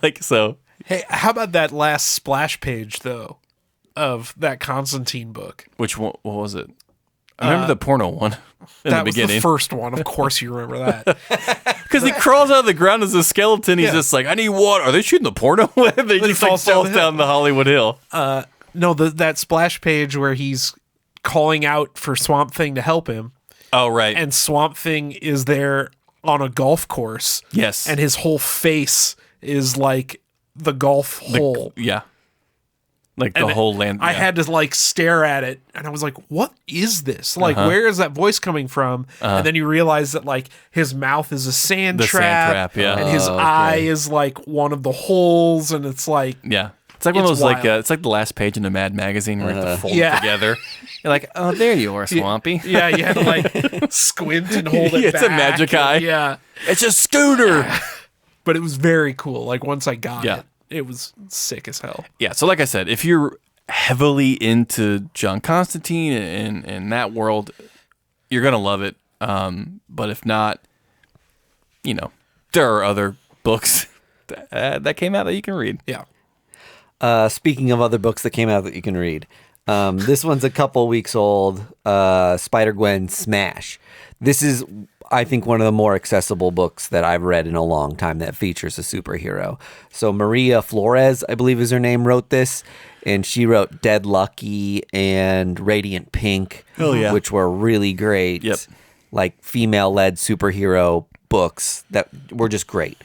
Like, so. Hey, how about that last splash page though of that Constantine book? Which one? What was it? I remember the porno one in That the was beginning. the first one. Of course you remember that. Because he crawls out of the ground as a skeleton. He's just like, I need water. Are they shooting the porno? They just like falls down falls the hill. down the Hollywood Hill. No, that splash page where he's calling out for Swamp Thing to help him, Oh, right. and Swamp Thing is there on a golf course. Yes. And his whole face is like the golf hole. Yeah. Like the And whole land. I yeah. had to like stare at it, and I was like, "What is this? Like, where is that voice coming from?" And then you realize that like his mouth is a sand The trap, sand trap, yeah. and his eye is like one of the holes, and it's like, Yeah. It's like one of It's those, like, wild. it's like the last page in a Mad magazine where you have to fold Yeah. it together. You're like, oh, there you are, Swampy. yeah, you had to like squint and hold it. It's a back, magic and- eye. yeah. It's a scooter. But it was very cool. Like once I got Yeah. it was sick as hell. Yeah. So, like I said, if you're heavily into John Constantine and that world, you're going to love it. But if not, there are other books that came out that you can read. Yeah. Speaking of other books that came out that you can read, this one's a couple weeks old. Spider-Gwen Smash. This is, I think, one of the more accessible books that I've read in a long time that features a superhero. So Maria Flores, I believe is her name, wrote this, and she wrote Dead Lucky and Radiant Pink, which were really great, Yep. like female-led superhero books that were just great.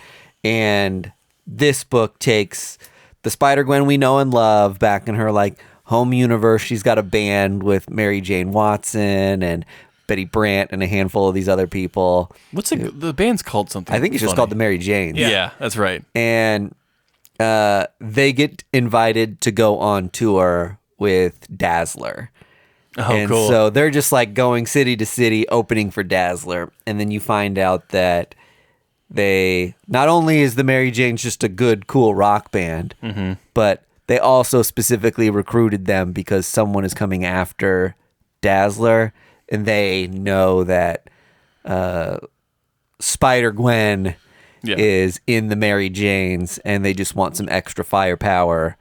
And this book takes the Spider-Gwen we know and love back in her like home universe. She's got a band with Mary Jane Watson and Betty Brant and a handful of these other people. What's the band's called something? I think it's just funny. called the Mary Janes. Yeah, that's right. And they get invited to go on tour with Dazzler. Oh, And cool. so they're just like going city to city opening for Dazzler. And then you find out that they, not only is the Mary Janes just a good, cool rock band, but they also specifically recruited them because someone is coming after Dazzler, and they know that Spider-Gwen is in the Mary Janes, and they just want some extra firepower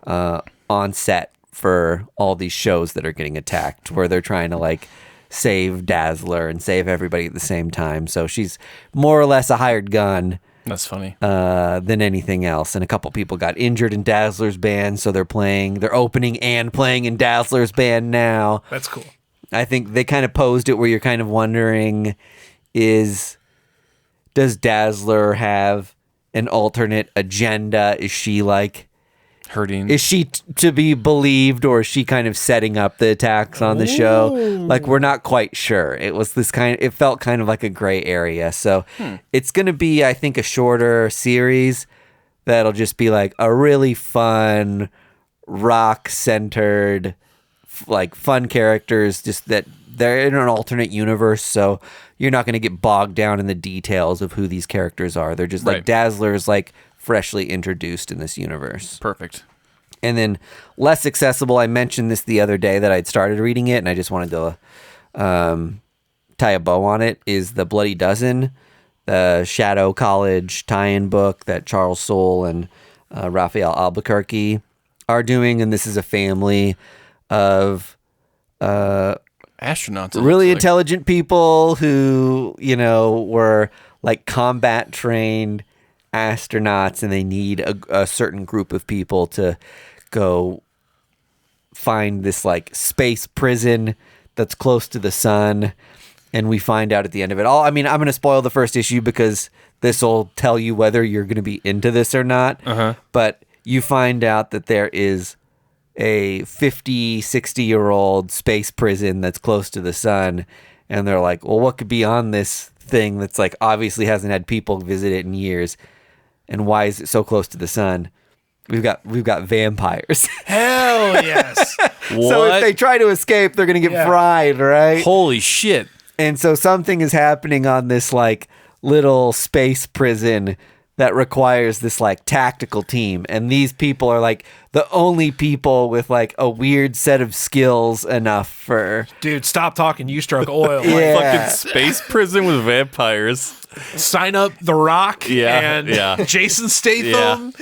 on set for all these shows that are getting attacked, where they're trying to like save Dazzler and save everybody at the same time. So she's more or less a hired gun That's funny. than anything else. And a couple people got injured in Dazzler's band, so they're opening and playing in Dazzler's band now. That's cool. I think they kind of posed it where you're kind of wondering does Dazzler have an alternate agenda? Is she like Hurting. Is she to be believed, or is she kind of setting up the attacks on the show? Like, we're not quite sure. It felt kind of like a gray area. So it's going to be, I think, a shorter series that'll just be like a really fun, rock-centered, like fun characters, just that they're in an alternate universe. So you're not going to get bogged down in the details of who these characters are. They're just like Dazzler's like freshly introduced in this universe. Perfect. And then less accessible, I mentioned this the other day that I'd started reading it and I just wanted to tie a bow on it, is The Bloody Dozen, the Shadow College tie-in book that Charles Soule and Raphael Albuquerque are doing. And this is a family of Astronauts. really intelligent people who, were like combat trained astronauts, and they need a certain group of people to go find this like space prison that's close to the sun. And we find out at the end of it all, I mean, I'm going to spoil the first issue because this will tell you whether you're going to be into this or not. But you find out that there is a 50, 60-year-old space prison that's close to the sun. And they're like, well, what could be on this thing that's like obviously hasn't had people visit it in years? And why is it so close to the sun? We've got vampires. Hell yes. So if they try to escape, they're going to get fried, right? Holy shit. And so something is happening on this like little space prison that requires this like tactical team. And these people are like the only people with like a weird set of skills enough for... Dude, stop talking. You struck oil. Yeah. Fucking space prison with vampires. Sign up The Rock and Jason Statham.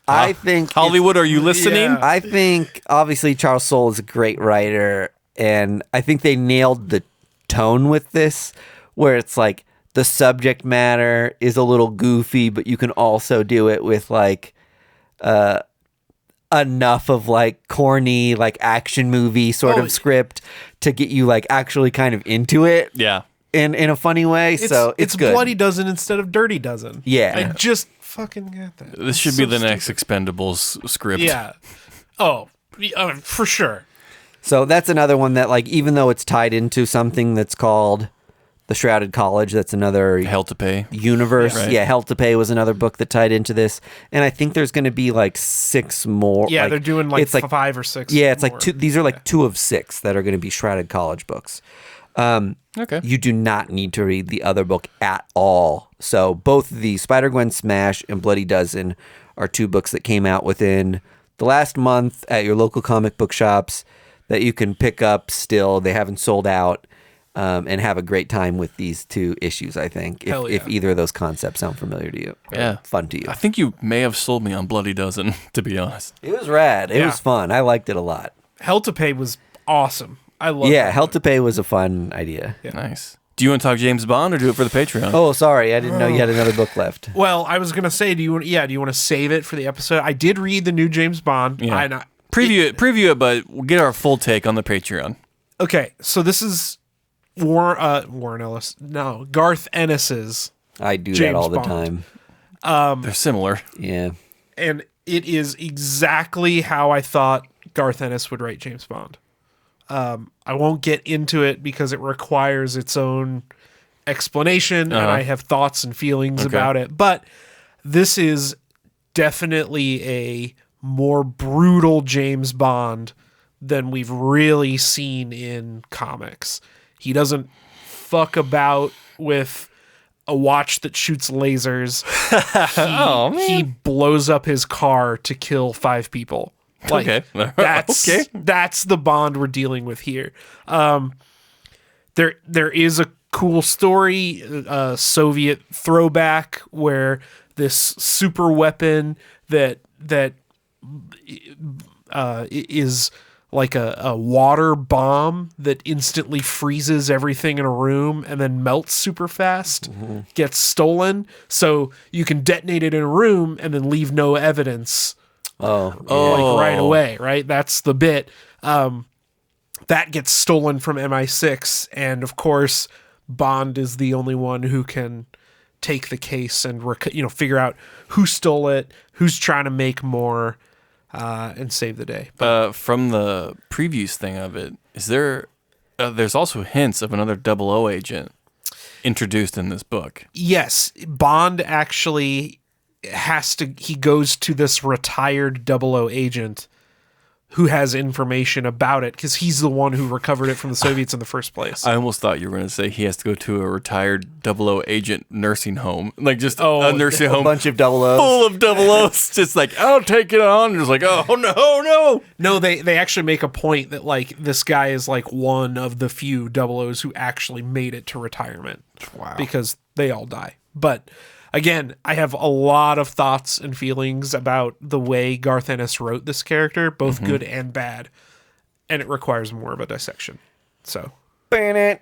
I think... Hollywood, are you listening? Yeah. I think obviously Charles Soule is a great writer, and I think they nailed the tone with this, where it's like the subject matter is a little goofy, but you can also do it with like enough of like corny like action movie sort of script to get you like actually kind of into it. Yeah. In a funny way. So it's good. Bloody Dozen instead of Dirty Dozen. Yeah. I just fucking got that. This should be the next Expendables script. Yeah. Oh, for sure. So that's another one that, like, even though it's tied into something that's called The Shrouded College, that's another Hell to Pay universe. Right. Yeah, Hell to Pay was another book that tied into this. And I think there's going to be like 6 more. Yeah, like, they're doing like it's like 5 or 6. Yeah, it's more. like 2. These are like 2 of 6 that are going to be Shrouded College books. Okay. You do not need to read the other book at all. So both the Spider-Gwen Smash and Bloody Dozen are 2 books that came out within the last month at your local comic book shops that you can pick up still. They haven't sold out, and have a great time with these 2 issues, I think, if either of those concepts sound familiar to you. Yeah. Fun to you. I think you may have sold me on Bloody Dozen, to be honest. It was rad. It Yeah. was fun. I liked it a lot. Hell to Pay was awesome. I love Yeah, that. Hell to Pay was a fun idea. Nice. Do you want to talk James Bond or do it for the Patreon? Oh, sorry. I didn't know you had another book left. Well, I was going to say, do you want to save it for the episode? I did read the new James Bond. Yeah. Preview it, but we'll get our full take on the Patreon. Okay, so this is Warren Ellis. No, Garth Ennis's. I do that James all the Bond. time. They're similar. Yeah. And it is exactly how I thought Garth Ennis would write James Bond. I won't get into it because it requires its own explanation, and I have thoughts and feelings about it. But this is definitely a more brutal James Bond than we've really seen in comics. He doesn't fuck about with a watch that shoots lasers. He blows up his car to kill 5 people. Like, Okay. That's the Bond we're dealing with here. There is a cool story, Soviet throwback, where this super weapon that is like a water bomb that instantly freezes everything in a room and then melts super fast, gets stolen. So you can detonate it in a room and then leave no evidence. Like right away, right? That's the bit. That gets stolen from MI6, and of course, Bond is the only one who can take the case and figure out who stole it, who's trying to make more, and save the day. From the previews thing of it, is there? There's also hints of another 00 agent introduced in this book. Yes, Bond actually he goes to this retired 00 agent who has information about it because he's the one who recovered it from the Soviets in the first place. I almost thought you were going to say he has to go to a retired 00 agent nursing home, like just a nursing home, A bunch of 00s. full of 00s, just like, I'll take it on. And it's like, oh no. No, they actually make a point that like this guy is like one of the few 00s who actually made it to retirement. Wow. Because they all die. But again, I have a lot of thoughts and feelings about the way Garth Ennis wrote this character, both good and bad, and it requires more of a dissection. So, that's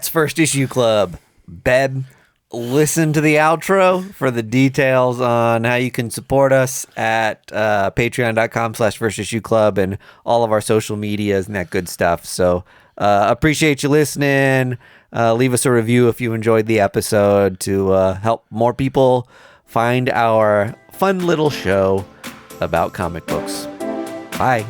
First Issue Club. Beb, listen to the outro for the details on how you can support us at patreon.com/First Issue Club and all of our social medias and that good stuff. So, appreciate you listening. Leave us a review if you enjoyed the episode to help more people find our fun little show about comic books. Bye.